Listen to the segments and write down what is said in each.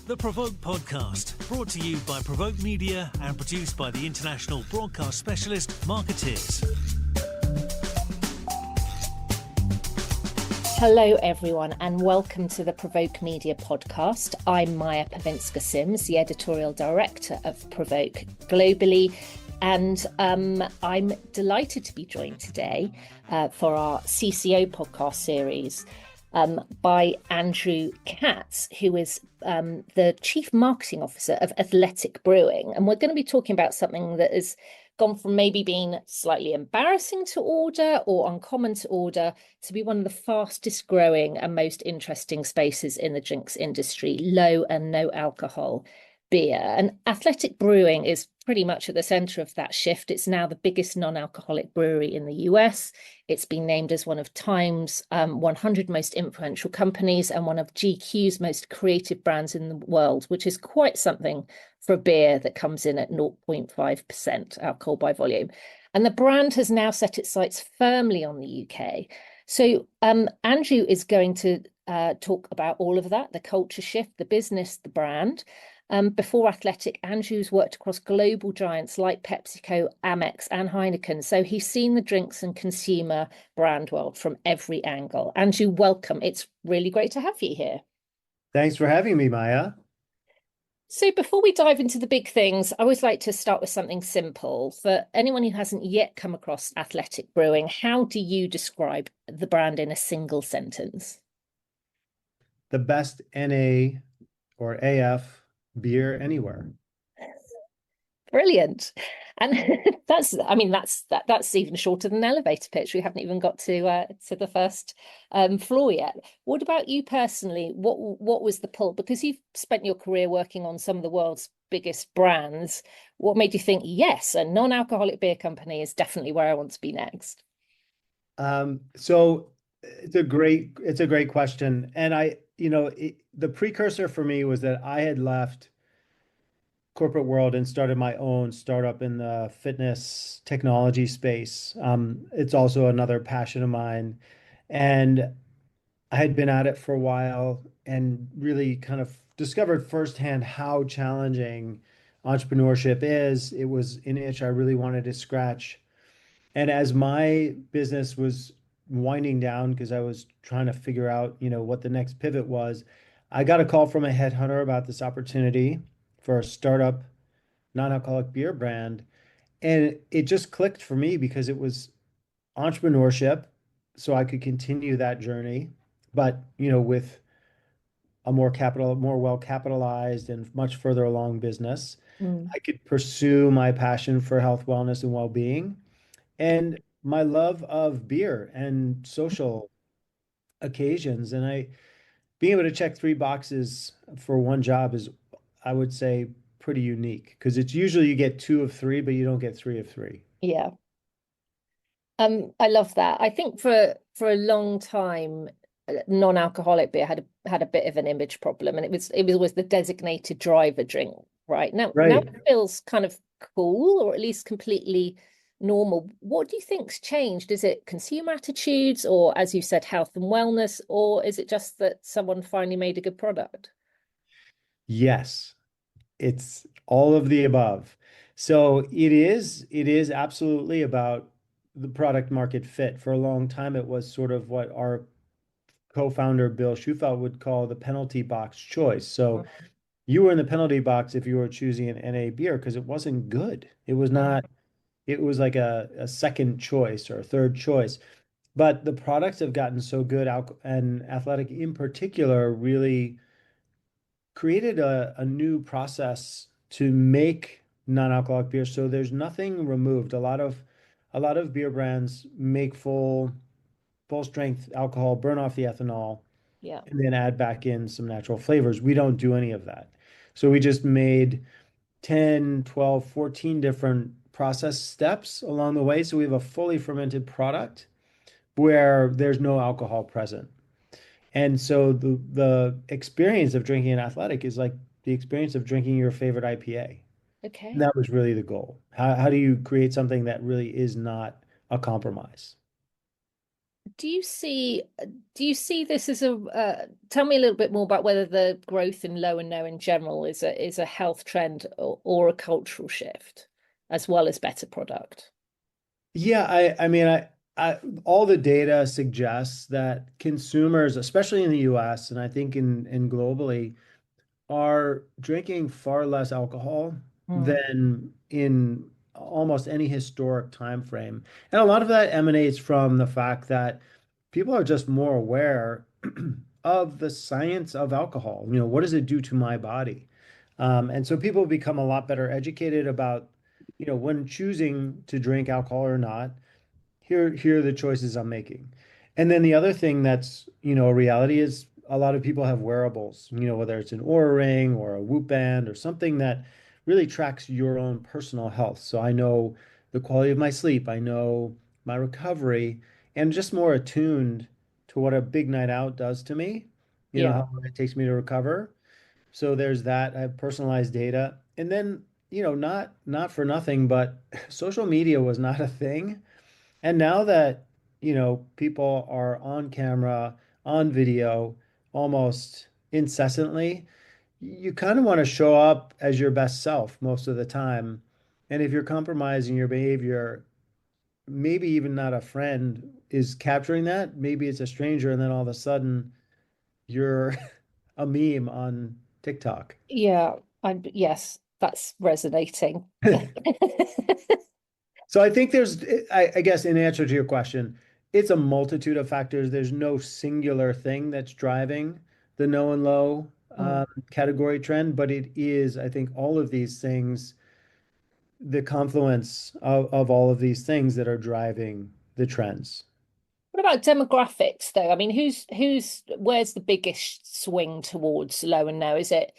The PRovoke Podcast, brought to you by PRovoke Media and produced by the international broadcast specialist Marketeers. Hello, everyone, and welcome to the PRovoke Media Podcast. I'm Maja Pawinska Sims, the editorial director of PRovoke globally, and I'm delighted to be joined today for our CCO podcast series by Andrew Katz, who is the Chief Marketing Officer of Athletic Brewing. And we're going to be talking about something that has gone from maybe being slightly embarrassing to order or uncommon to order to be one of the fastest growing and most interesting spaces in the drinks industry, low and no alcohol beer. And Athletic Brewing is pretty much at the center of that shift. It's now the biggest non-alcoholic brewery in the US. It's been named as one of Time's 100 most influential companies and one of GQ's most creative brands in the world, which is quite something for a beer that comes in at 0.5% alcohol by volume. And the brand has now set its sights firmly on the UK. So Andrew is going to talk about all of that, the culture shift, the business, the brand. Before Athletic, Andrew's worked across global giants like PepsiCo, Amex and Heineken. So he's seen the drinks and consumer brand world from every angle. Andrew, welcome. It's really great to have you here. Thanks for having me, Maja. So before we dive into the big things, I always like to start with something simple. For anyone who hasn't yet come across Athletic Brewing, how do you describe the brand in a single sentence? The best NA or AF beer anywhere. Brilliant. And that's even shorter than an elevator pitch. We haven't even got to the first floor yet. What about you personally? What was the pull? Because you've spent your career working on some of the world's biggest brands. What made you think, yes, a non-alcoholic beer company is definitely where I want to be next? So it's a great question. And the precursor for me was that I had left corporate world and started my own startup in the fitness technology space. It's also another passion of mine. And I had been at it for a while and really kind of discovered firsthand how challenging entrepreneurship is. It was an itch I really wanted to scratch. And as my business was winding down, because I was trying to figure out, what the next pivot was, I got a call from a headhunter about this opportunity for a startup non-alcoholic beer brand. And it just clicked for me because it was entrepreneurship. So I could continue that journey, but, with a more well capitalized and much further along business, I could pursue my passion for health, wellness, and well-being, and my love of beer and social occasions. And being able to check 3 boxes for one job is, I would say, pretty unique, because it's usually you get 2 of 3, but you don't get 3 of 3. Yeah. I love that. I think for a long time, non-alcoholic beer had a bit of an image problem, and it was always the designated driver drink. Right now it feels kind of cool, or at least completely normal. What do you think's changed? Is it consumer attitudes, or, as you said, health and wellness, or is it just that someone finally made a good product? Yes, it's all of the above. So it is absolutely about the product market fit. For a long time, it was sort of what our co-founder Bill Schufelt would call the penalty box choice. So you were in the penalty box if you were choosing an NA beer because it wasn't good. It was not. It was like a second choice or a third choice. But the products have gotten so good, and Athletic in particular really created a new process to make non-alcoholic beer. So there's nothing removed. A lot of beer brands make full strength alcohol, burn off the ethanol, and then add back in some natural flavors. We don't do any of that. So we just made 10, 12, 14 different process steps along the way. So we have a fully fermented product where there's no alcohol present. And so the experience of drinking an Athletic is like the experience of drinking your favorite IPA. Okay. And that was really the goal. How do you create something that really is not a compromise? do you see this as a tell me a little bit more about whether the growth in low and no in general is a health trend or a cultural shift as well as better product? Yeah, I mean, all the data suggests that consumers, especially in the US, and I think in globally, are drinking far less alcohol Mm. than in almost any historic time frame. And a lot of that emanates from the fact that people are just more aware of the science of alcohol. You know, what does it do to my body? And so people become a lot better educated about, when choosing to drink alcohol or not, here are the choices I'm making. And then the other thing that's, a reality is a lot of people have wearables, whether it's an Oura ring or a Whoop band or something that really tracks your own personal health. So I know the quality of my sleep, I know my recovery, and just more attuned to what a big night out does to me, Yeah. how long it takes me to recover. So there's that. I have personalized data. And then, not for nothing, but social media was not a thing. And now that, people are on camera, on video almost incessantly, you kind of want to show up as your best self most of the time. And if you're compromising your behavior, maybe even not a friend is capturing that, maybe it's a stranger, and then all of a sudden you're a meme on TikTok. Yeah, yes, that's resonating. So I think I guess in answer to your question, it's a multitude of factors. There's no singular thing that's driving the no and low Mm. category trend, but it is, I think, all of these things, the confluence of all of these things that are driving the trends. What about demographics, though? I mean, where's the biggest swing towards low and no? Is it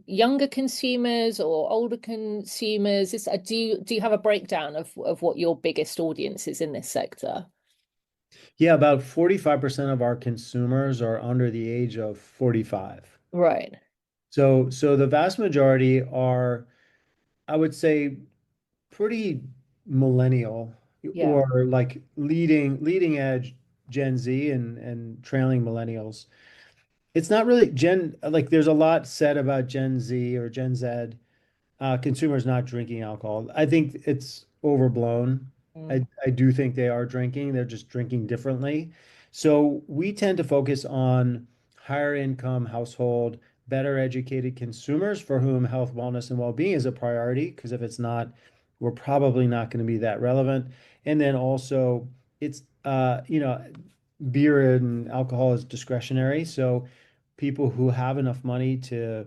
younger consumers or older consumers? Do you have a breakdown of what your biggest audience is in this sector? Yeah, about 45% of our consumers are under the age of 45. Right. So the vast majority are, I would say, pretty millennial Yeah. or like leading edge Gen Z and trailing millennials. It's not really like there's a lot said about Gen Z or Gen Z consumers not drinking alcohol. I think it's overblown. Mm. I do think they are drinking. They're just drinking differently. So we tend to focus on higher income household, better educated consumers for whom health, wellness, and well-being is a priority. Because if it's not, we're probably not going to be that relevant. And then also, it's beer and alcohol is discretionary. So people who have enough money to,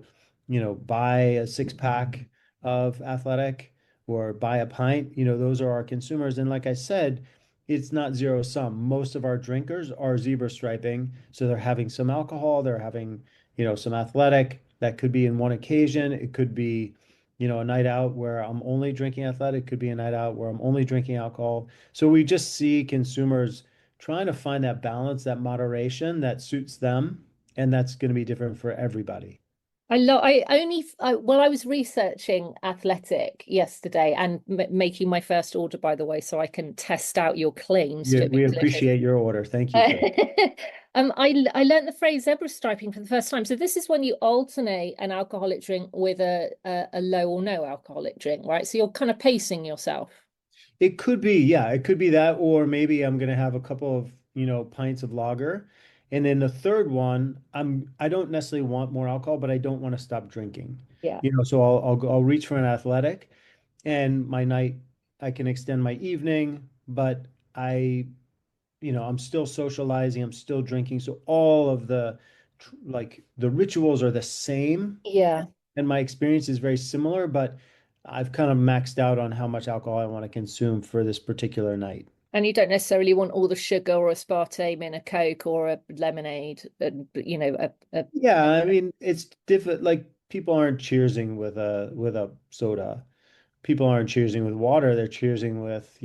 buy a six pack of athletic or buy a pint, those are our consumers. And like I said, it's not zero sum. Most of our drinkers are zebra striping. So they're having some alcohol, they're having, some athletic. That could be in one occasion. It could be, a night out where I'm only drinking athletic. It could be a night out where I'm only drinking alcohol. So we just see consumers trying to find that balance, that moderation that suits them. And that's going to be different for everybody. I was researching athletic yesterday and making my first order, by the way, so I can test out your claims Yeah, to we be delivered. appreciate your order. Thank you for that. I learned the phrase zebra striping for the first time. So this is when you alternate an alcoholic drink with a low or no alcoholic drink, right? So you're kind of pacing yourself. It could be, yeah, it could be that, or maybe I'm gonna have a couple of, pints of lager. And then the third one, I don't necessarily want more alcohol, but I don't want to stop drinking. Yeah. So I'll reach for an athletic and my night I can extend my evening, but I, I'm still socializing, I'm still drinking. So all of like the rituals are the same Yeah. and my experience is very similar, but I've kind of maxed out on how much alcohol I want to consume for this particular night. And you don't necessarily want all the sugar or aspartame in a Coke or a lemonade, and Yeah, I mean, it's different. Like people aren't cheersing with a soda. People aren't cheersing with water. They're cheersing with,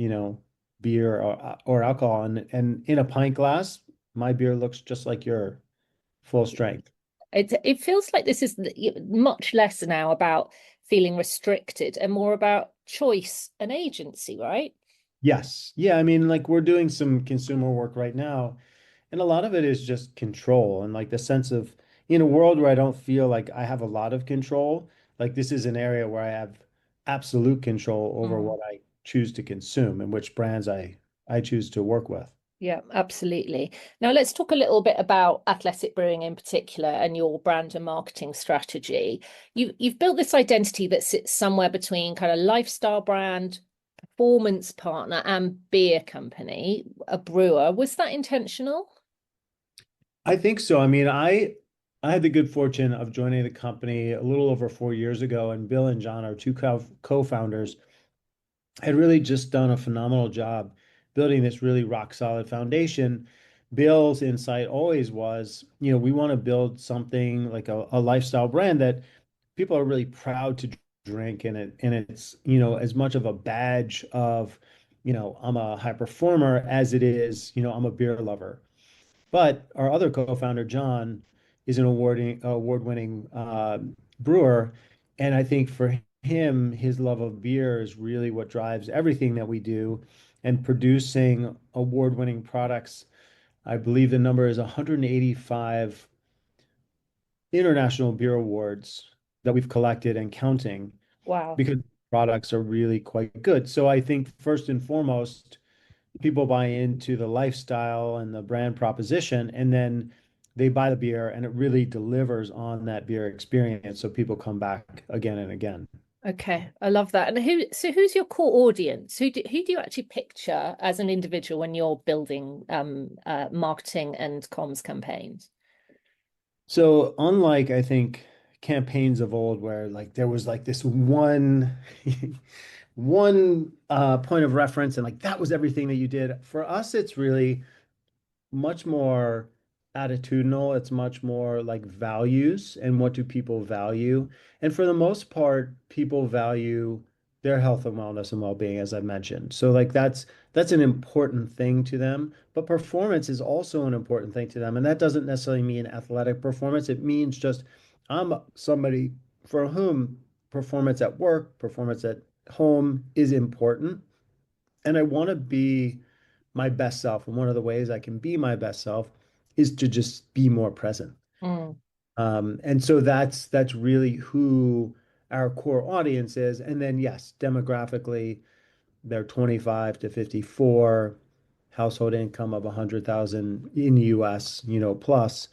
beer or alcohol. And in a pint glass, my beer looks just like your full strength. it feels like this is much less now about feeling restricted and more about choice and agency, right? Yes. Yeah, I mean, like we're doing some consumer work right now, and a lot of it is just control and like the sense of in a world where I don't feel like I have a lot of control, like this is an area where I have absolute control over Mm. what I choose to consume and which brands I choose to work with. Yeah, absolutely. Now let's talk a little bit about Athletic Brewing in particular and your brand and marketing strategy. You've built this identity that sits somewhere between kind of lifestyle brand, performance partner, and beer company, a brewer. Was that intentional? I think so. I mean, I had the good fortune of joining the company a little over 4 years ago, and Bill and John, our two co-founders, had really just done a phenomenal job building this really rock solid foundation. Bill's insight always was, we want to build something like a lifestyle brand that people are really proud to drink, and it's, as much of a badge of, I'm a high performer as it is, I'm a beer lover. But our other co-founder, John, is an award-winning brewer, and I think for him, his love of beer is really what drives everything that we do. And producing award-winning products, I believe the number is 185 international beer awards that we've collected and counting Wow. because products are really quite good. So I think first and foremost, people buy into the lifestyle and the brand proposition, and then they buy the beer, and it really delivers on that beer experience. So people come back again and again. Okay, I love that. And who's your core audience? Who do you actually picture as an individual when you're building marketing and comms campaigns? So unlike, I think, campaigns of old where like there was like this one one point of reference and like that was everything that you did. For us, it's really much more attitudinal. It's much more like values and what do people value. And for the most part, people value their health and wellness and well-being, as I mentioned. So like that's an important thing to them. But performance is also an important thing to them. And that doesn't necessarily mean athletic performance. It means just I'm somebody for whom performance at work, performance at home is important. And I want to be my best self. And one of the ways I can be my best self is to just be more present. Mm. And so that's really who our core audience is. And then yes, demographically, they're 25 to 54, household income of 100,000 in the US, plus.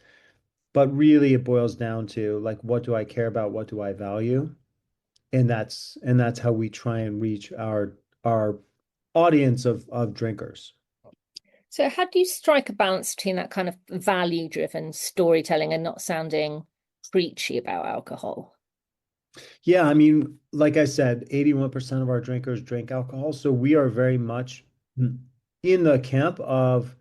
But really it boils down to like what do I care about? What do I value? And that's how we try and reach our audience of drinkers. So how do you strike a balance between that kind of value-driven storytelling and not sounding preachy about alcohol? Yeah, I mean, like I said, 81% of our drinkers drink alcohol. So we are very much in the camp of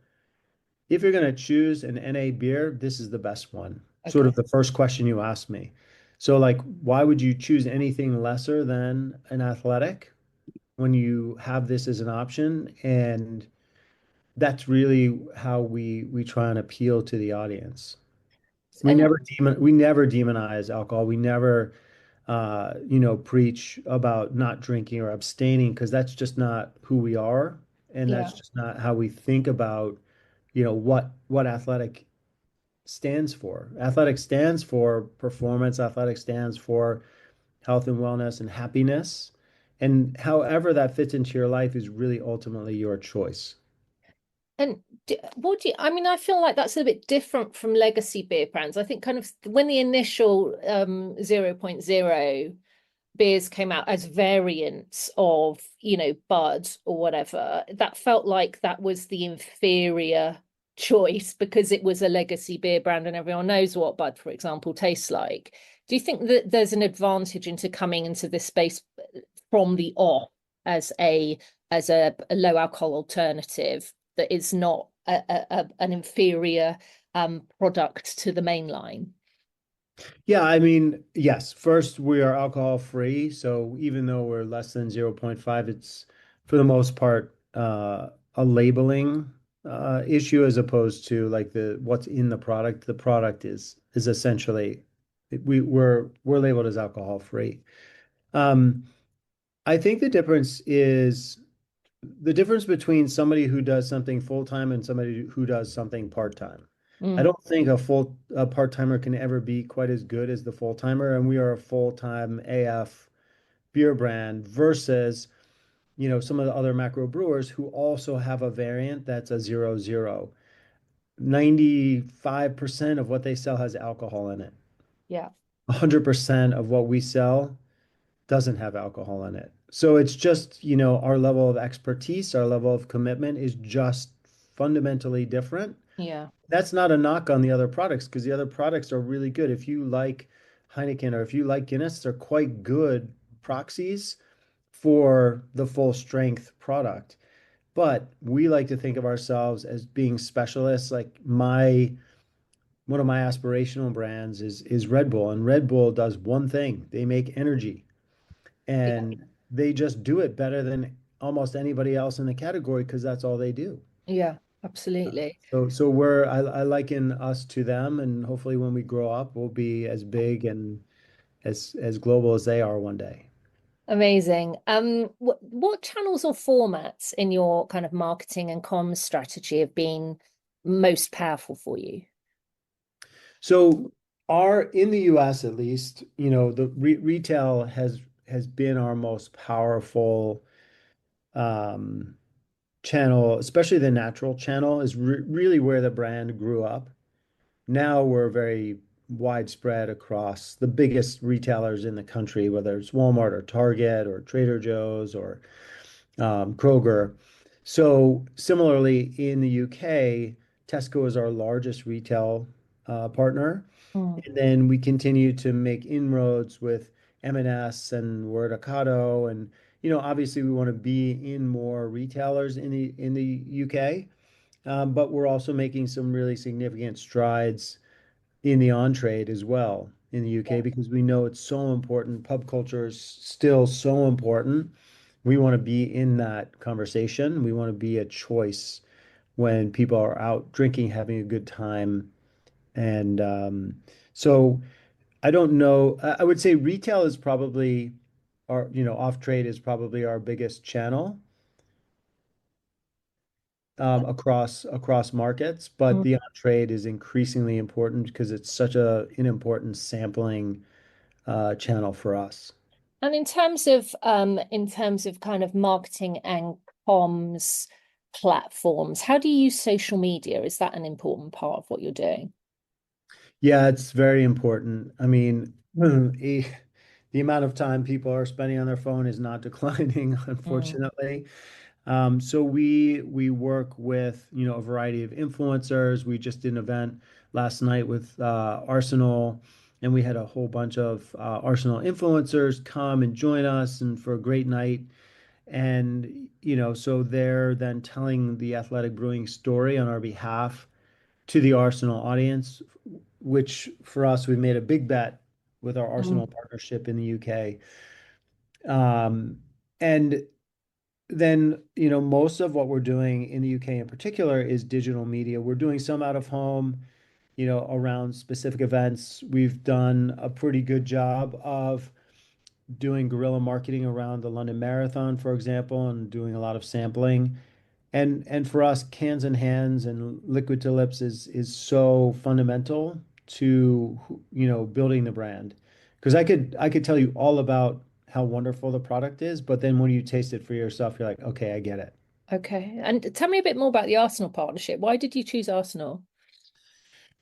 if you're going to choose an NA beer, this is the best one. Sort of Okay. the first question you asked me. So, like, why would you choose anything lesser than an athletic when you have this as an option? And that's really how we try and appeal to the audience. We And never we never demonize alcohol. We never preach about not drinking or abstaining because that's just not who we are, and yeah. that's just not how we think about, what athletic stands for. Athletic stands for performance. Athletic stands for health and wellness and happiness. And however that fits into your life is really ultimately your choice. And what do you, I mean, I feel like that's a bit different from legacy beer brands. I think kind of when the initial 0.0 beers came out as variants of, Bud or whatever, that felt like that was the inferior choice because it was a legacy beer brand and everyone knows what Bud, for example, tastes like. Do you think that there's an advantage into coming into this space from the off as a low alcohol alternative that is not an inferior product to the main line? Yeah, I mean, yes, first we are alcohol free. So even though we're less than zero point 0.5, it's for the most part a labeling issue as opposed to like the what's in the product. The product is essentially we're labeled as alcohol free. Um, I think the difference is The difference between somebody who does something full-time and somebody who does something part-time. I Mm, don't think a part-timer can ever be quite as good as the full-timer, and we are a full-time AF beer brand versus, some of the other macro brewers who also have a variant that's a 0-0. 95% of what they sell has alcohol in it. yeah, 100% of what we sell doesn't have alcohol in it. So it's just, our level of expertise, our level of commitment is just fundamentally different. yeah, That's not a knock on the other products because the other products are really good. If you like Heineken or if you like Guinness, they're quite good proxies for the full strength product. But we like to think of ourselves as being specialists. Like one of my aspirational brands is Red Bull, and Red Bull does one thing. They make energy, yeah, and they just do it better than almost anybody else in the category because that's all they do. yeah, absolutely. So I liken us to them, and hopefully when we grow up, we'll be as big and as global as they are one day. Amazing. What channels or formats in your kind of marketing and comms strategy have been most powerful for you? So in the US at least, the retail has been our most powerful um, channel, especially the natural channel is really where the brand grew up. Now we're very widespread across the biggest retailers in the country, whether it's Walmart or Target or Trader Joe's or Kroger. So similarly, in the UK, Tesco is our largest retail partner. Mm, And then we continue to make inroads with M&S and Word Ocado. And, obviously we want to be in more retailers in the UK. But we're also making some really significant strides in the on-trade as well in the UK yeah. because we know it's so important. Pub culture is still so important. We want to be in that conversation. We want to be a choice when people are out drinking, having a good time. And so I don't know. I would say retail is probably off-trade is probably our biggest channel across markets, but Mm. the on-trade is increasingly important because it's such an important sampling channel for us. And in terms of kind of marketing and comms platforms, how do you use social media? Is that an important part of what you're doing? Yeah, it's very important. I mean, the amount of time people are spending on their phone is not declining, Mm, unfortunately. So we work with, a variety of influencers. We just did an event last night with Arsenal, and we had a whole bunch of Arsenal influencers come and join us and for a great night. And, so they're then telling the Athletic Brewing story on our behalf to the Arsenal audience, which for us, we made a big bet with our mm, Arsenal partnership in the UK. And then, most of what we're doing in the UK in particular is digital media. We're doing some out of home, around specific events. We've done a pretty good job of doing guerrilla marketing around the London Marathon, for example, and doing a lot of sampling. And for us, cans and hands and liquid to lips is so fundamental to, building the brand. Because I could tell you all about how wonderful the product is, but then when you taste it for yourself, you're like, okay, I get it. okay. And tell me a bit more about the Arsenal partnership. Why did you choose Arsenal?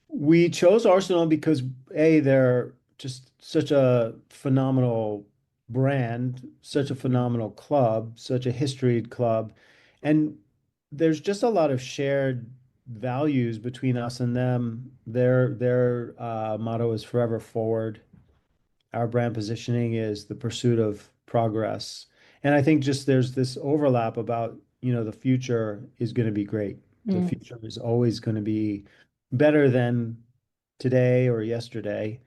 We chose Arsenal because they're just such a phenomenal brand, such a phenomenal club, such a historied club, and there's just a lot of shared values between us and them. Their motto is forever forward. Our brand positioning is the pursuit of progress. And I think just there's this overlap about, the future is going to be great. The Mm, future is always going to be better than today or yesterday.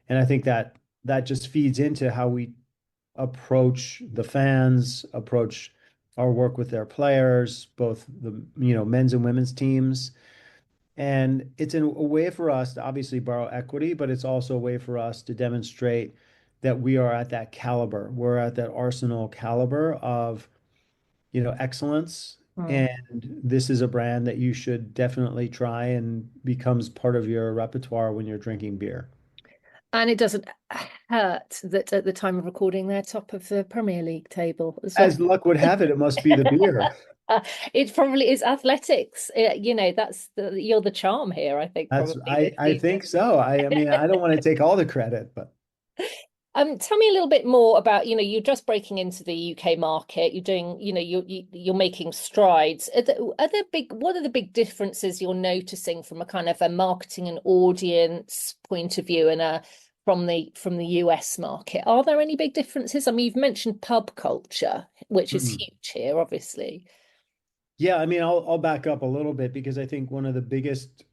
And I think that just feeds into how we approach the fans, approach our work with their players, both the, men's and women's teams. And it's a way for us to obviously borrow equity, but it's also a way for us to demonstrate that we are at that caliber. We're at that Arsenal caliber of excellence. Mm. And this is a brand that you should definitely try and becomes part of your repertoire when you're drinking beer. And it doesn't hurt that at the time of recording, they're top of the Premier League table as well. As luck would have it, it must be the beer. It probably is athletics. You're the charm here, I think, That's probably I this I season. think so. I mean, I don't want to take all the credit, but Tell me a little bit more about, you're just breaking into the UK market. You're doing, you're making strides. What are the big differences you're noticing from a kind of a marketing and audience point of view and from the US market? Are there any big differences? I mean, you've mentioned pub culture, which is mm. huge here, obviously. Yeah, I mean, I'll back up a little bit because I think one of the biggest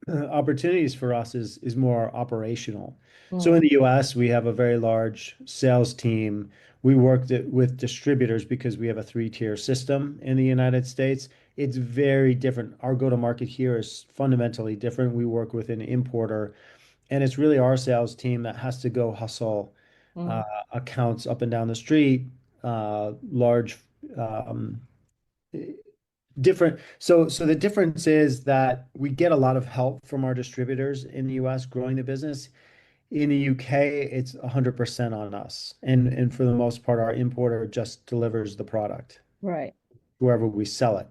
opportunities for us is more operational. So in Mm, the US, we have a very large sales team. We with distributors because we have a three-tier system in the United States. It's very different. Our go-to-market here is fundamentally different. We work with an importer, and it's really our sales team that has to go hustle uh, mm. accounts up and down the street, large um, different. So the difference is that we get a lot of help from our distributors in the US growing the business. In the UK, it's 100% on us. And for the most part, our importer just delivers the product Right. wherever we sell it.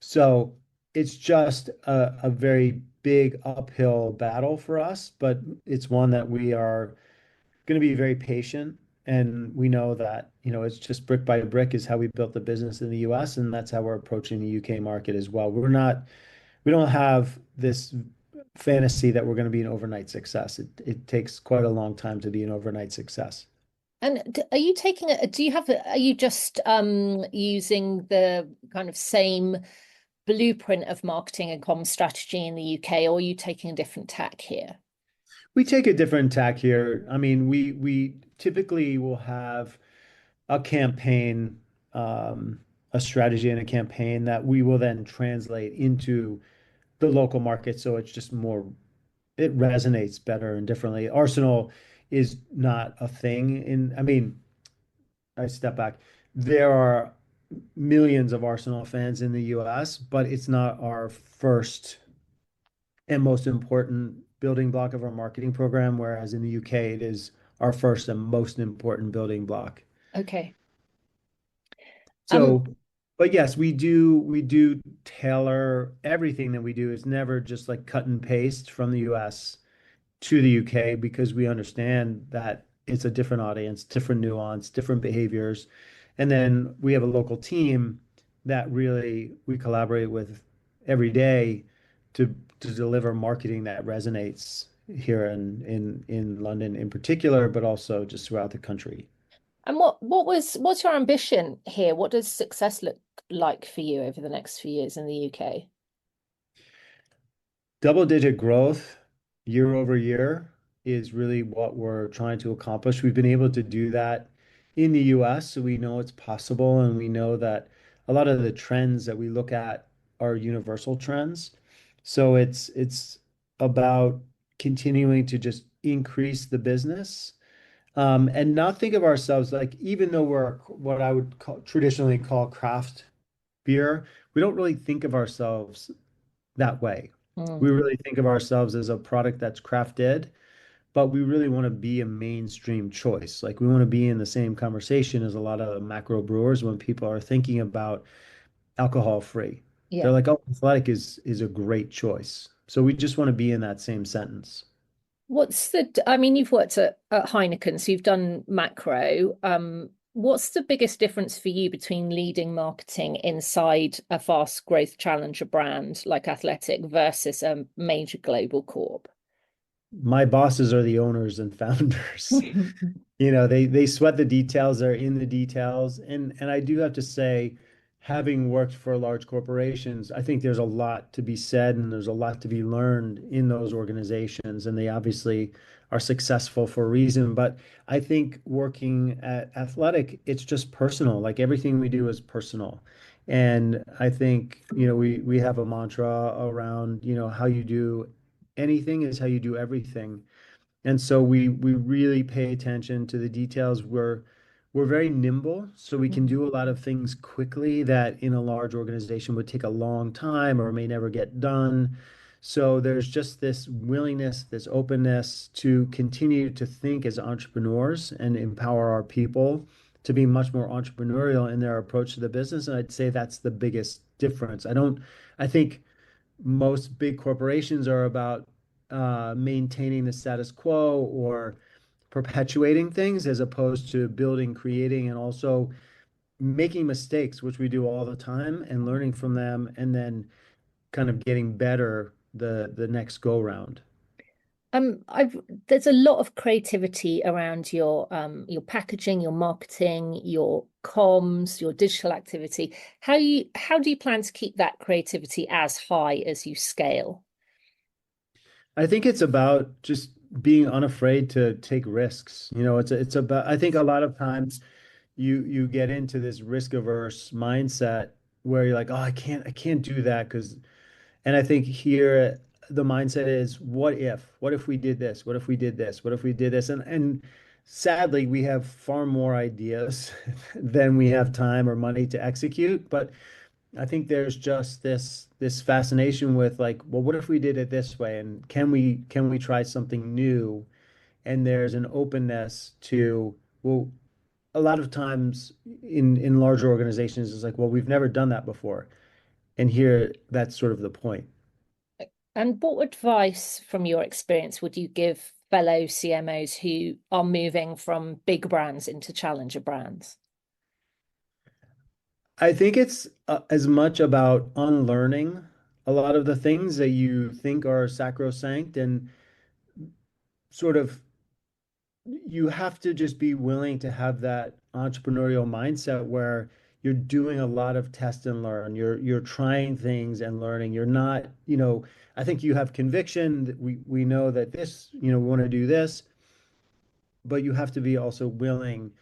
So it's just a very big uphill battle for us, but it's one that we are going to be very patient. And we know that, it's just brick by brick is how we built the business in the US. And that's how we're approaching the UK market as well. We don't have this fantasy that we're going to be an overnight success. It takes quite a long time to be an overnight success. And are you are you just using the kind of same blueprint of marketing and comm strategy in the UK, or are you taking a different tack here? We take a different tack here. I mean, we typically will have a campaign, a strategy and a campaign that we will then translate into the local market. So it's just more, it resonates better and differently. Arsenal is not a thing I mean, I step back. There are millions of Arsenal fans in the US, but it's not our first and most important building block of our marketing program, whereas in the UK, it is our first and most important building block. Okay. Um, So, but yes, we do tailor everything that we do. It's never just like cut and paste from the US to the UK because we understand that it's a different audience, different nuance, different behaviors. And then we have a local team that really we collaborate with every day to deliver marketing that resonates here in London in particular, but also just throughout the country. and what's your ambition here? What does success look like for you over the next few years in the UK? Double-digit growth year over year is really what we're trying to accomplish. We've been able to do that in the US, so we know it's possible, and we know that a lot of the trends that we look at are universal trends. So it's about continuing to just increase the business, and not think of ourselves like, even though we're what I would traditionally call craft beer, we don't really think of ourselves that way. We Mm, really think of ourselves as a product that's crafted, but we really want to be a mainstream choice. Like we want to be in the same conversation as a lot of macro brewers when people are thinking about alcohol free. They're yeah. like, oh, Athletic is a great choice. So we just want to be in that same sentence. I mean, you've worked at Heineken, so you've done macro. What's the biggest difference for you between leading marketing inside a fast growth challenger brand like Athletic versus a major global corp? My bosses are the owners and founders. They sweat the details, they're in the details. And I do have to say, having worked for large corporations, I think there's a lot to be said and there's a lot to be learned in those organizations. And they obviously are successful for a reason. But I think working at Athletic, it's just personal. Like everything we do is personal. And I think, we have a mantra around, how you do anything is how you do everything. And so we really pay attention to the details. we're very nimble, so we can Mhm. do a lot of things quickly that in a large organization would take a long time or may never get done. So there's just this willingness, this openness to continue to think as entrepreneurs and empower our people to be much more entrepreneurial in their approach to the business. And I'd say that's the biggest difference. I think most big corporations are about maintaining the status quo or perpetuating things as opposed to building, creating, and also making mistakes, which we do all the time, and learning from them, and then kind of getting better the next go round. I've there's a lot of creativity around your packaging, your marketing, your comms, your digital activity. How do you plan to keep that creativity as high as you scale? I think it's about just being unafraid to take risks. It's about I think a lot of times you get into this risk averse mindset where you're like, oh, I can't do that because and I think here the mindset is what if we did this? What if we did this? What if we did this? And sadly, we have far more ideas than we have time or money to execute. But I think there's just this fascination with like, well, what if we did it this way? And can we try something new? And there's an openness to, well, a lot of times in larger organizations, it's like, well, we've never done that before. And here that's sort of the point. And what advice from your experience would you give fellow CMOs who are moving from big brands into challenger brands? I think it's as much about unlearning a lot of the things that you think are sacrosanct and sort of you have to just be willing to have that entrepreneurial mindset where you're doing a lot of test and learn. You're trying things and learning. You're not, I think you have conviction that we know that this, we want to do this, but you have to be also willing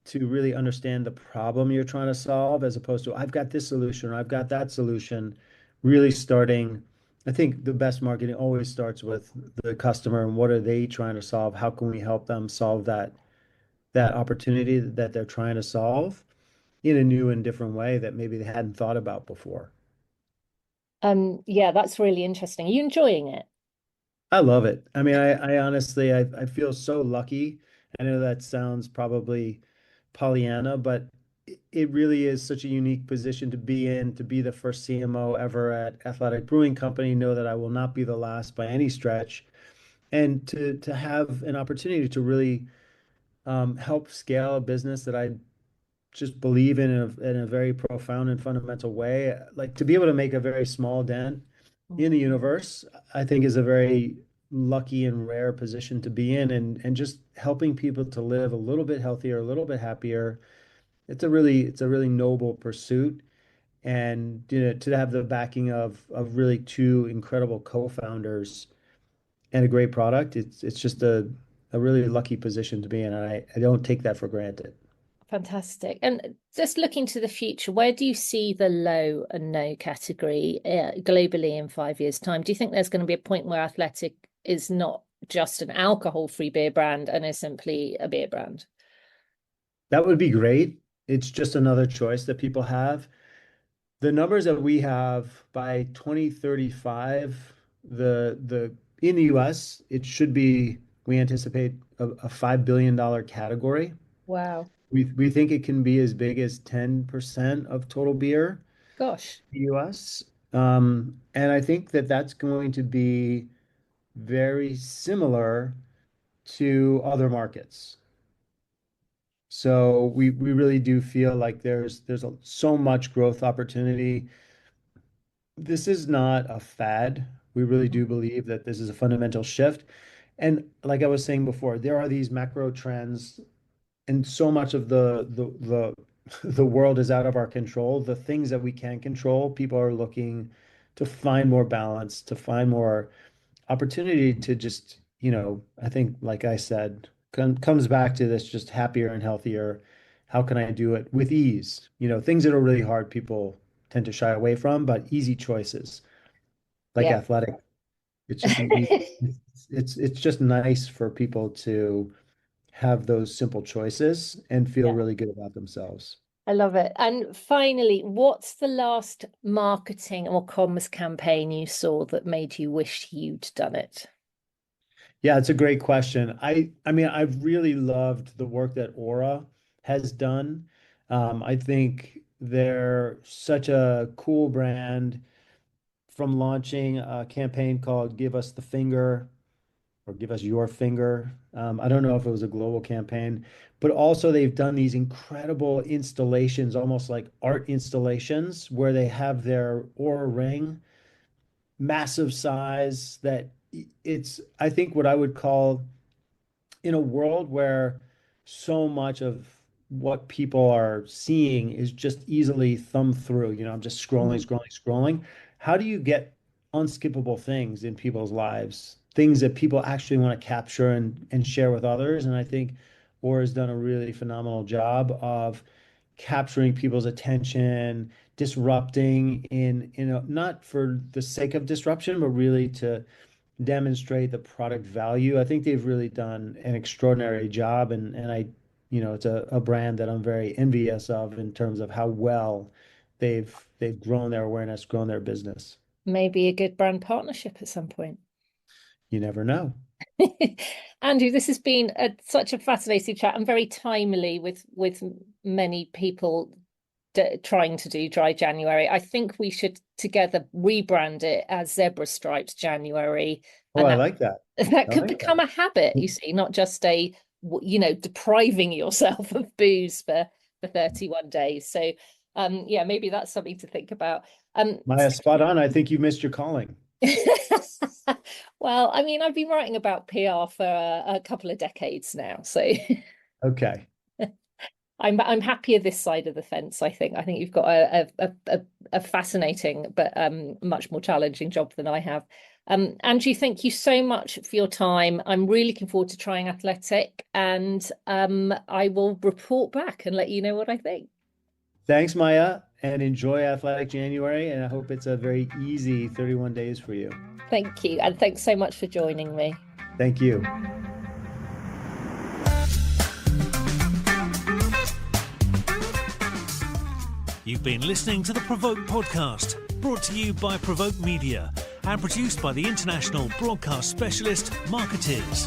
to really understand the problem you're trying to solve as opposed to I've got this solution or I've got that solution. Really starting, I think the best marketing always starts with the customer and what are they trying to solve? How can we help them solve that opportunity that they're trying to solve in a new and different way that maybe they hadn't thought about before. Yeah, that's really interesting. Are you enjoying it? I love it. I mean, I honestly, I feel so lucky. I know that sounds probably Pollyanna, but it really is such a unique position to be in, to be the first CMO ever at Athletic Brewing Company, know that I will not be the last by any stretch, and to have an opportunity to really help scale a business that I just believe in a very profound and fundamental way. Like to be able to make a very small dent in the universe, I think is a very lucky and rare position to be in and just helping people to live a little bit healthier, a little bit happier. It's a really noble pursuit. And to have the backing of really two incredible co-founders and a great product, it's just a really lucky position to be in. And I don't take that for granted. Fantastic. And just looking to the future, where do you see the low and no category globally in 5 years' time? Do you think there's going to be a point where Athletic is not just an alcohol-free beer brand and is simply a beer brand? That would be great. It's just another choice that people have. The numbers that we have by 2035, the in the US, it should be, we anticipate a $5 billion category. Wow. We think it can be as big as 10% of total beer Gosh. in the US. And I think that that's going to be very similar to other markets. So we really do feel like so much growth opportunity. This is not a fad. We really do believe that this is a fundamental shift. And like I was saying before, there are these macro trends, and so much of the the world is out of our control. The things that we can control, people are looking to find more balance, to find more opportunity to just, I think, like I said, comes back to this just happier and healthier. How can I do it with ease? Things that are really hard, people tend to shy away from, but easy choices like Yeah. athletic. It's just an easy, it's just nice for people to have those simple choices and feel Yeah. really good about themselves. I love it. And finally, what's the last marketing or commerce campaign you saw that made you wish you'd done it? Yeah, it's a great question. I mean, I've really loved the work that Aura has done. I think they're such a cool brand from launching a campaign called Give Us the Finger or Give Us Your Finger. I don't know if it was a global campaign, but also they've done these incredible installations, almost like art installations, where they have their Aura ring, massive size that it's, I think, what I would call in a world where so much of what people are seeing is just easily thumbed through, I'm just scrolling, Mhm. scrolling, scrolling. How do you get unskippable things in people's lives, things that people actually want to capture and share with others? And I think Aura's done a really phenomenal job of capturing people's attention, disrupting not for the sake of disruption, but really to demonstrate the product value. I think they've really done an extraordinary job, and it's a brand that I'm very envious of in terms of how well they've grown their awareness, grown their business. Maybe a good brand partnership at some point. You never know. Andrew, this has been such a fascinating chat and very timely with many people trying to do Dry January. I think we should together rebrand it as Zebra Striped January, Oh, and I like that. that I could like become that. a habit, you see, not just depriving yourself of booze for 31 days. So yeah, maybe that's something to think about. Maya, spot on. I think you missed your calling. Well, I mean, I've been writing about PR for a couple of decades now, so Okay. I'm happier this side of the fence. I think you've got a fascinating but much more challenging job than I have. Angie, thank you so much for your time. I'm really looking forward to trying Athletic, and I will report back and let you know what I think. Thanks, Maya, and enjoy Athletic January. And I hope it's a very easy 31 days for you. Thank you, and thanks so much for joining me. Thank you. You've been listening to the PRovoke Podcast, brought to you by PRovoke Media and produced by the international broadcast specialist Marketeers.